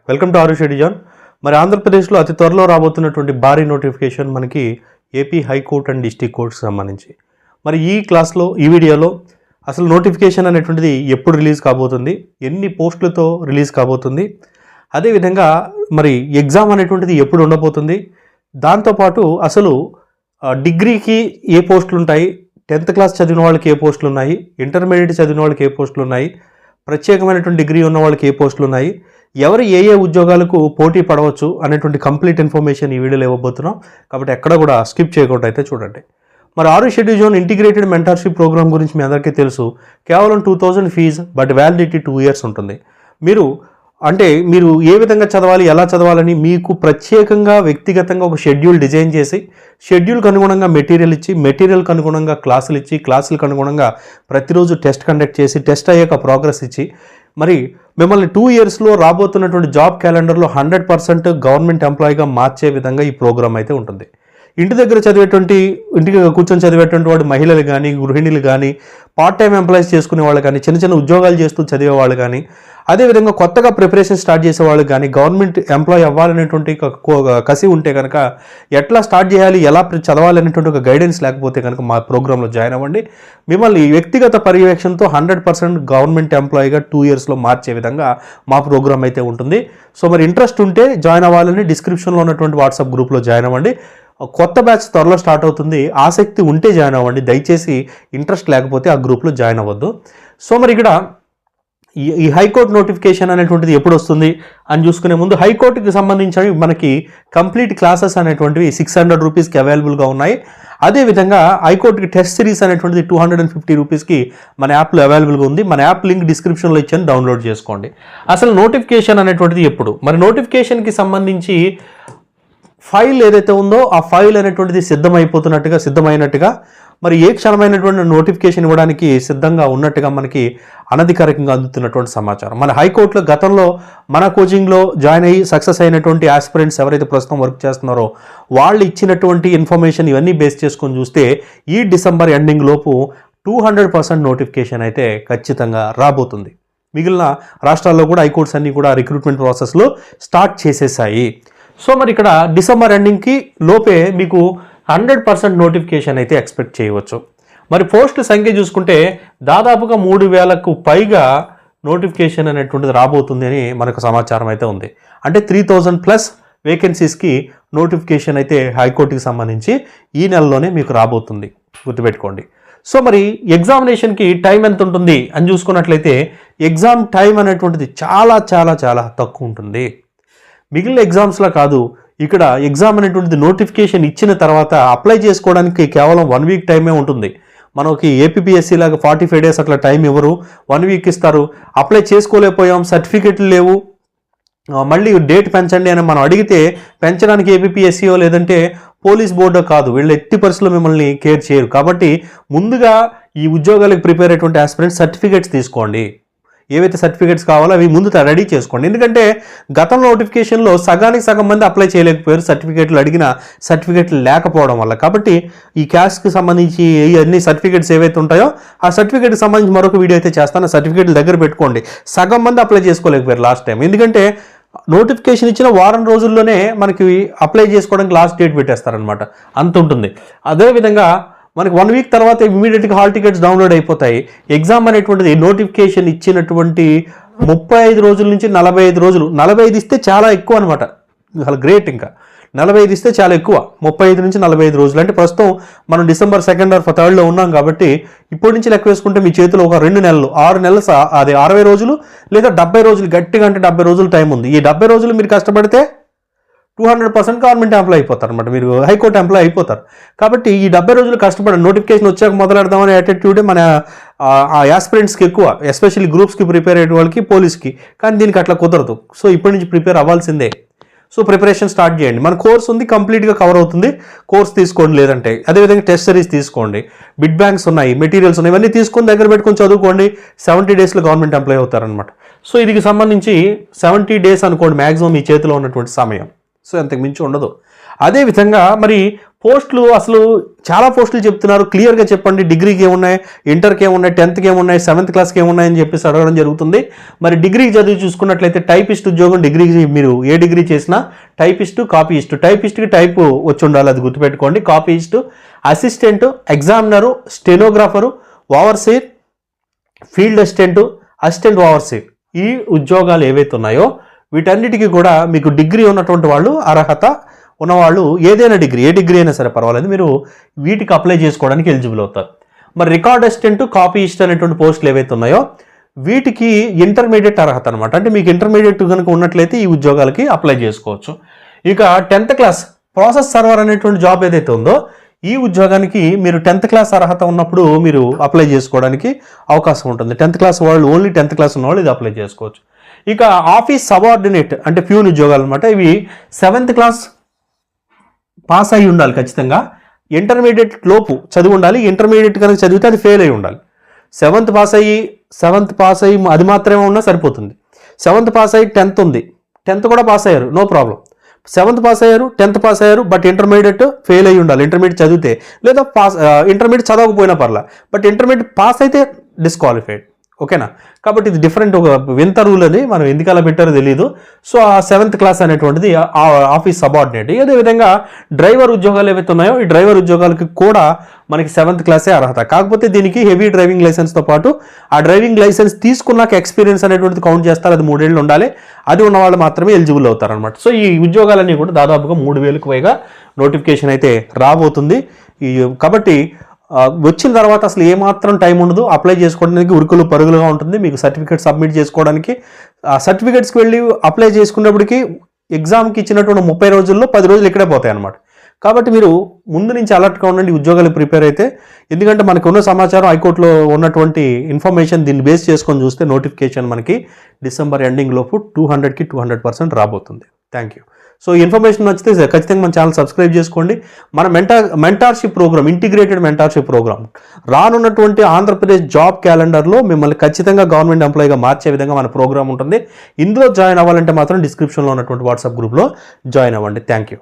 Welcome to ఆరు schedule. మరి ఆంధ్రప్రదేశ్లో అతి త్వరలో రాబోతున్నటువంటి భారీ నోటిఫికేషన్ మనకి AP high court and district courts సంబంధించి. మరి ఈ వీడియోలో అసలు నోటిఫికేషన్ అనేటువంటిది ఎప్పుడు రిలీజ్ కాబోతుంది, ఎన్ని పోస్టులతో రిలీజ్ కాబోతుంది, అదేవిధంగా మరి ఎగ్జామ్ అనేటువంటిది ఎప్పుడు ఉండబోతుంది, దాంతోపాటు అసలు డిగ్రీకి ఏ పోస్టులు ఉంటాయి, 10th క్లాస్ చదివిన వాళ్ళకి ఏ పోస్టులు ఉన్నాయి, ఇంటర్మీడియట్ చదివిన వాళ్ళకి ఏ పోస్టులు ఉన్నాయి, ప్రత్యేకమైనటువంటి డిగ్రీ ఉన్న వాళ్ళకి ఏ పోస్టులు ఉన్నాయి, ఎవరు ఏ ఉద్యోగాలకు పోటీ పడవచ్చు అనేటువంటి కంప్లీట్ ఇన్ఫర్మేషన్ ఈ వీడియోలో ఇవ్వబోతున్నాం. కాబట్టి ఎక్కడ కూడా స్కిప్ చేయకుండా అయితే చూడండి. మరి ఆరు schedule zone integrated mentorship program గురించి మీ అందరికీ తెలుసు. కేవలం 2000 ఫీజు, బట్ వ్యాలిడిటీ 2 years ఉంటుంది. మీరు ఏ విధంగా చదవాలి, ఎలా చదవాలని మీకు ప్రత్యేకంగా వ్యక్తిగతంగా ఒక షెడ్యూల్ డిజైన్ చేసి, షెడ్యూల్కి అనుగుణంగా మెటీరియల్ ఇచ్చి, మెటీరియల్కి అనుగుణంగా క్లాసులు ఇచ్చి, క్లాసులకు అనుగుణంగా ప్రతిరోజు టెస్ట్ కండక్ట్ చేసి, టెస్ట్ అయ్యాక ప్రోగ్రెస్ ఇచ్చి, మరి మిమ్మల్ని 2 yearsలో రాబోతున్నటువంటి జాబ్ క్యాలెండర్లో 100% గవర్నమెంట్ ఎంప్లాయీగా మార్చే విధంగా ఈ ప్రోగ్రామ్ అయితే ఉంటుంది. ఇంటికి కూర్చొని చదివేటువంటి వాడు మహిళలు కానీ, గృహిణులు కానీ, పార్ట్ టైం ఎంప్లాయీస్ చేసుకునే వాళ్ళు కానీ, చిన్న చిన్న ఉద్యోగాలు చేస్తూ చదివే వాళ్ళు కానీ, అదేవిధంగా కొత్తగా ప్రిపరేషన్ స్టార్ట్ చేసే వాళ్ళు కానీ, గవర్నమెంట్ ఎంప్లాయీ అవ్వాలనేటువంటి కసి ఉంటే కనుక ఎట్లా స్టార్ట్ చేయాలి, ఎలా చదవాలి అనేటువంటి ఒక గైడెన్స్ లేకపోతే కనుక మా ప్రోగ్రాంలో జాయిన్ అవ్వండి. మిమ్మల్ని వ్యక్తిగత పర్యవేక్షణతో 100% గవర్నమెంట్ ఎంప్లాయీగా 2 yearsలో మార్చే విధంగా మా ప్రోగ్రామ్ అయితే ఉంటుంది. సో మరి ఇంట్రెస్ట్ ఉంటే జాయిన్ అవ్వాలని డిస్క్రిప్షన్లో ఉన్నటువంటి వాట్సాప్ గ్రూప్లో జాయిన్ అవ్వండి. కొత్త బ్యాచ్ త్వరలో స్టార్ట్ అవుతుంది. ఆసక్తి ఉంటే జాయిన్ అవ్వండి, దయచేసి ఇంట్రెస్ట్ లేకపోతే ఆ గ్రూప్లో జాయిన్ అవ్వద్దు. సో మరి ఇక్కడ ఈ హైకోర్టు నోటిఫికేషన్ అనేటువంటిది ఎప్పుడు వస్తుంది అని చూసుకునే ముందు, హైకోర్టుకి సంబంధించి మనకి కంప్లీట్ క్లాసెస్ అనేటువంటివి 600 రూపీస్కి అవైలబుల్గా ఉన్నాయి. అదేవిధంగా హైకోర్టుకి టెస్ట్ సిరీస్ అనేటువంటిది 250 రూపీస్కి మన యాప్లో అవైలబుల్గా ఉంది. మన యాప్ లింక్ డిస్క్రిప్షన్లో ఇచ్చాను, డౌన్లోడ్ చేసుకోండి. అసలు నోటిఫికేషన్ అనేటువంటిది ఎప్పుడు, మరి నోటిఫికేషన్కి సంబంధించి ఫైల్ ఏదైతే ఉందో ఆ ఫైల్ అనేటువంటిది సిద్ధమైనట్టుగా మరి ఏ క్షణమైనటువంటి నోటిఫికేషన్ ఇవ్వడానికి సిద్ధంగా ఉన్నట్టుగా మనకి అనధికారికంగా అందుతున్నటువంటి సమాచారం. మన హైకోర్టులో గతంలో మన కోచింగ్లో జాయిన్ అయ్యి సక్సెస్ అయినటువంటి ఆస్పిరెంట్స్ ఎవరైతే ప్రస్తుతం వర్క్ చేస్తున్నారో వాళ్ళు ఇచ్చినటువంటి ఇన్ఫర్మేషన్ ఇవన్నీ బేస్ చేసుకొని చూస్తే ఈ డిసెంబర్ ఎండింగ్ లోపు 200% నోటిఫికేషన్ అయితే ఖచ్చితంగా రాబోతుంది. మిగిలిన రాష్ట్రాల్లో కూడా హైకోర్ట్స్ అన్నీ కూడా రిక్రూట్మెంట్ ప్రాసెస్లో స్టార్ట్ చేసేసాయి. సో మరి ఇక్కడ డిసెంబర్ ఎండింగ్కి లోపే మీకు 100% నోటిఫికేషన్ అయితే ఎక్స్పెక్ట్ చేయవచ్చు. మరి పోస్టుల సంఖ్య చూసుకుంటే దాదాపుగా 3000కు పైగా నోటిఫికేషన్ అనేటువంటిది రాబోతుంది అని మనకు సమాచారం అయితే ఉంది. అంటే 3000+ వేకెన్సీస్కి నోటిఫికేషన్ అయితే హైకోర్టుకి సంబంధించి ఈ నెలలోనే మీకు రాబోతుంది, గుర్తుపెట్టుకోండి. సో మరి ఎగ్జామినేషన్కి టైం ఎంత ఉంటుంది అని చూసుకున్నట్లయితే ఎగ్జామ్ టైం అనేటువంటిది చాలా చాలా చాలా తక్కువ ఉంటుంది. మిగిలిన ఎగ్జామ్స్లో కాదు, ఇక్కడ ఎగ్జామ్ అనేటువంటిది నోటిఫికేషన్ ఇచ్చిన తర్వాత అప్లై చేసుకోవడానికి కేవలం 1 week టైమే ఉంటుంది. మనకి ఏపీపీఎస్సీ లాగా 45 days అట్లా టైం ఇవ్వరు, 1 week ఇస్తారు. అప్లై చేసుకోలేకపోయాం, సర్టిఫికెట్లు లేవు, మళ్ళీ డేట్ పెంచండి అని మనం అడిగితే పెంచడానికి ఏపీపీఎస్సీయో లేదంటే పోలీస్ బోర్డో కాదు, వీళ్ళు ఎట్టి పరిస్థితుల్లో మిమ్మల్ని కేర్ చేయరు. కాబట్టి ముందుగా ఈ ఉద్యోగాలకు ప్రిపేర్ అయ్యేటువంటి ఆస్పిరెంట్స్ సర్టిఫికేట్స్ తీసుకోండి. ఏవైతే సర్టిఫికేట్స్ కావాలో అవి ముందు రెడీ చేసుకోండి. ఎందుకంటే గతంలో నోటిఫికేషన్లో సగానికి సగం మంది అప్లై చేయలేకపోయారు, సర్టిఫికేట్లు లేకపోవడం వల్ల. కాబట్టి ఈ క్యాస్ట్కి సంబంధించి అన్ని సర్టిఫికేట్స్ ఏవైతే ఉంటాయో ఆ సర్టిఫికేట్కి సంబంధించి మరొక వీడియో అయితే చేస్తాను. సర్టిఫికేట్లు దగ్గర పెట్టుకోండి. సగం మంది అప్లై చేసుకోలేకపోయారు లాస్ట్ టైం, ఎందుకంటే నోటిఫికేషన్ ఇచ్చిన వారం రోజుల్లోనే మనకి అప్లై చేసుకోవడానికి లాస్ట్ డేట్ పెట్టేస్తారనమాట, అంత ఉంటుంది. అదేవిధంగా మనకి 1 week తర్వాత ఇమీడియట్గా హాల్ టికెట్స్ డౌన్లోడ్ అయిపోతాయి. ఎగ్జామ్ అనేటువంటిది నోటిఫికేషన్ ఇచ్చినటువంటి 35 రోజుల నుంచి 45 రోజులు, 45 ఇస్తే చాలా ఎక్కువ అనమాట, అసలు గ్రేట్. ఇంకా 45 ఇస్తే చాలా ఎక్కువ, 35 నుంచి 45 రోజులు అంటే ప్రస్తుతం మనం డిసెంబర్ 2nd or 3rd ఉన్నాం. కాబట్టి ఇప్పటి నుంచి లెక్క వేసుకుంటే మీ చేతిలో ఒక 2 నెలలు, 6 నెలలు, అదే 60 రోజులు లేదా 70 రోజులు, గట్టిగా అంటే 70 రోజులు టైం ఉంది. ఈ 70 రోజులు మీరు కష్టపడితే 200% గవర్నమెంట్ ఎంప్లాయ్ అయిపోతారు అనమాట, మీరు హైకోర్టు ఎంప్లాయ్ అయిపోతారు. కాబట్టి ఈ 70 రోజులు కష్టపడండి. నోటిఫికేషన్ వచ్చాక మొదలెడదామనే యాటిట్యూడే మన ఆ యాస్పిరెంట్స్కి ఎక్కువ, ఎస్పెషల్లీ గ్రూప్స్కి ప్రిపేర్ అయ్యే వాళ్ళకి, పోలీస్కి. కానీ దీనికి అట్లా కుదరదు. సో ఇప్పటి నుంచి ప్రిపేర్ అవ్వాల్సిందే. సో ప్రిపరేషన్ స్టార్ట్ చేయండి. మన కోర్స్ ఉంది, కంప్లీట్గా కవర్ అవుతుంది, కోర్స్ తీసుకోండి. లేదంటే అదేవిధంగా టెస్ట్ సిరీస్ తీసుకోండి, బిడ్ బ్యాంక్స్ ఉన్నాయి, మెటీరియల్స్ ఉన్నాయి, ఇవన్నీ తీసుకొని దగ్గర పెట్టుకొని చదువుకోండి. 70 daysలో గవర్నమెంట్ ఎంప్లాయ్ అవుతారనమాట. సో దీనికి సంబంధించి 70 days అనుకోండి మ్యాక్సిమం మీ చేతిలో ఉన్నటువంటి సమయం. సో అంతకు మించి ఉండదు. అదేవిధంగా మరి పోస్టులు అసలు చాలా పోస్టులు చెప్తున్నారు, క్లియర్గా చెప్పండి, డిగ్రీకి ఏమున్నాయి, ఇంటర్కి ఏమున్నాయి, 10థ్కి ఏమున్నాయి, 7th క్లాస్కి ఏమున్నాయని చెప్పేసి అడగడం జరుగుతుంది. మరి డిగ్రీకి చదివి చూసుకున్నట్లయితే టైపిస్ట్ ఉద్యోగం డిగ్రీకి మీరు ఏ డిగ్రీ చేసినా టైపిస్టు, కాపీయిస్టు. టైపిస్ట్కి టైప్ వచ్చి ఉండాలి, అది గుర్తుపెట్టుకోండి. Copyist, assistant, examiner, stenographer, overseer, field assistant overseer, ఈ ఉద్యోగాలు ఏవైతే ఉన్నాయో వీటన్నిటికీ కూడా మీకు డిగ్రీ ఉన్నటువంటి వాళ్ళు, అర్హత ఉన్నవాళ్ళు, ఏదైనా డిగ్రీ, ఏ డిగ్రీ అయినా సరే పర్వాలేదు, మీరు వీటికి అప్లై చేసుకోవడానికి ఎలిజిబుల్ అవుతారు. మరి రికార్డ్ అసిస్టెంట్, కాపీయిస్ట్ అనేటువంటి పోస్టులు ఏవైతే ఉన్నాయో వీటికి ఇంటర్మీడియట్ అర్హత అనమాట. అంటే మీకు ఇంటర్మీడియట్ కనుక ఉన్నట్లయితే ఈ ఉద్యోగాలకి అప్లై చేసుకోవచ్చు. ఇక 10th క్లాస్ ప్రాసెస్ సర్వర్ అనేటువంటి జాబ్ ఏదైతే ఉందో ఈ ఉద్యోగానికి మీరు 10th క్లాస్ అర్హత ఉన్నప్పుడు మీరు అప్లై చేసుకోవడానికి అవకాశం ఉంటుంది. 10th క్లాస్ వాళ్ళు, ఓన్లీ 10th క్లాస్ ఉన్న వాళ్ళు ఇది అప్లై చేసుకోవచ్చు. ఇక ఆఫీస్ సబార్డినేట్ అంటే ప్యూన్ ఉద్యోగాలు అనమాట. ఇవి 7th క్లాస్ పాస్ అయి ఉండాలి ఖచ్చితంగా. ఇంటర్మీడియట్ లోపు చదివి ఉండాలి. ఇంటర్మీడియట్ కనుక చదివితే అది ఫెయిల్ అయి ఉండాలి. 7th పాస్ అయ్యి అది మాత్రమే ఉన్నా సరిపోతుంది. 7th పాస్ అయ్యి 10th ఉంది, 10th కూడా పాస్ అయ్యారు, నో ప్రాబ్లం. 7th పాస్ అయ్యారు, 10th పాస్ అయ్యారు, బట్ ఇంటర్మీడియట్ ఫెయిల్ అయ్యి ఉండాలి. ఇంటర్మీడియట్ చదివితే, లేదా ఇంటర్మీడియట్ చదవకపోయినా పర్లా, బట్ ఇంటర్మీడియట్ పాస్ అయితే డిస్క్వాలిఫైడ్. ఓకేనా? కాబట్టి ఇది డిఫరెంట్, ఒక వింత రూల్ అని, మనం ఎందుకు అలా పెట్టారో తెలియదు. సో ఆ 7th క్లాస్ అనేటువంటిది ఆఫీస్ సబార్డినేట్. అదేవిధంగా డ్రైవర్ ఉద్యోగాలు ఏవైతే ఉన్నాయో ఈ డ్రైవర్ ఉద్యోగాలకి కూడా మనకి 7th క్లాసే అర్హత. కాకపోతే దీనికి హెవీ డ్రైవింగ్ లైసెన్స్తో పాటు ఆ డ్రైవింగ్ లైసెన్స్ తీసుకున్నాక ఎక్స్పీరియన్స్ అనేటువంటిది కౌంట్ చేస్తారు. అది 3 ఏళ్ళు ఉండాలి. అది ఉన్న వాళ్ళు మాత్రమే ఎలిజిబుల్ అవుతారు అనమాట. సో ఈ ఉద్యోగాలన్నీ కూడా దాదాపుగా 3,000కు పైగా నోటిఫికేషన్ అయితే రాబోతుంది. కాబట్టి వచ్చిన తర్వాత అసలు ఏమాత్రం టైం ఉండదు, అప్లై చేసుకోవడానికి ఉరుకులు పరుగులుగా ఉంటుంది. మీకు సర్టిఫికేట్ సబ్మిట్ చేసుకోవడానికి, ఆ సర్టిఫికేట్స్కి వెళ్ళి అప్లై చేసుకున్నప్పటికీ ఎగ్జామ్కి ఇచ్చినటువంటి 30 రోజుల్లో 10 రోజులు ఇక్కడే పోతాయి అన్నమాట. కాబట్టి మీరు ముందు నుంచి అలర్ట్గా ఉండండి, ఉద్యోగాలు ప్రిపేర్ అయితే. ఎందుకంటే మనకు ఉన్న సమాచారం, హైకోర్టులో ఉన్నటువంటి ఇన్ఫర్మేషన్ దీన్ని బేస్ చేసుకొని చూస్తే నోటిఫికేషన్ మనకి డిసెంబర్ ఎండింగ్ లోపు 200కి 200% రాబోతుంది. Thank you. సో ఇన్ఫర్మేషన్ నచ్చితే ఖచ్చితంగా మన ఛానల్ సబ్స్క్రైబ్ చేసుకోండి. మన mentorship programme, integrated mentorship programme రానున్నటువంటి ఆంధ్రప్రదేశ్ జాబ్ క్యాలెండర్లో మిమ్మల్ని ఖచ్చితంగా గవర్నమెంట్ ఎంప్లాయీగా మార్చే విధంగా మన ప్రోగ్రామ్ ఉంటుంది. ఇందులో జాయిన్ అవ్వాలంటే మాత్రం డిస్క్రిప్షన్లో ఉన్నటువంటి వాట్సాప్ గ్రూప్లో జాయిన్ అవ్వండి. Thank you.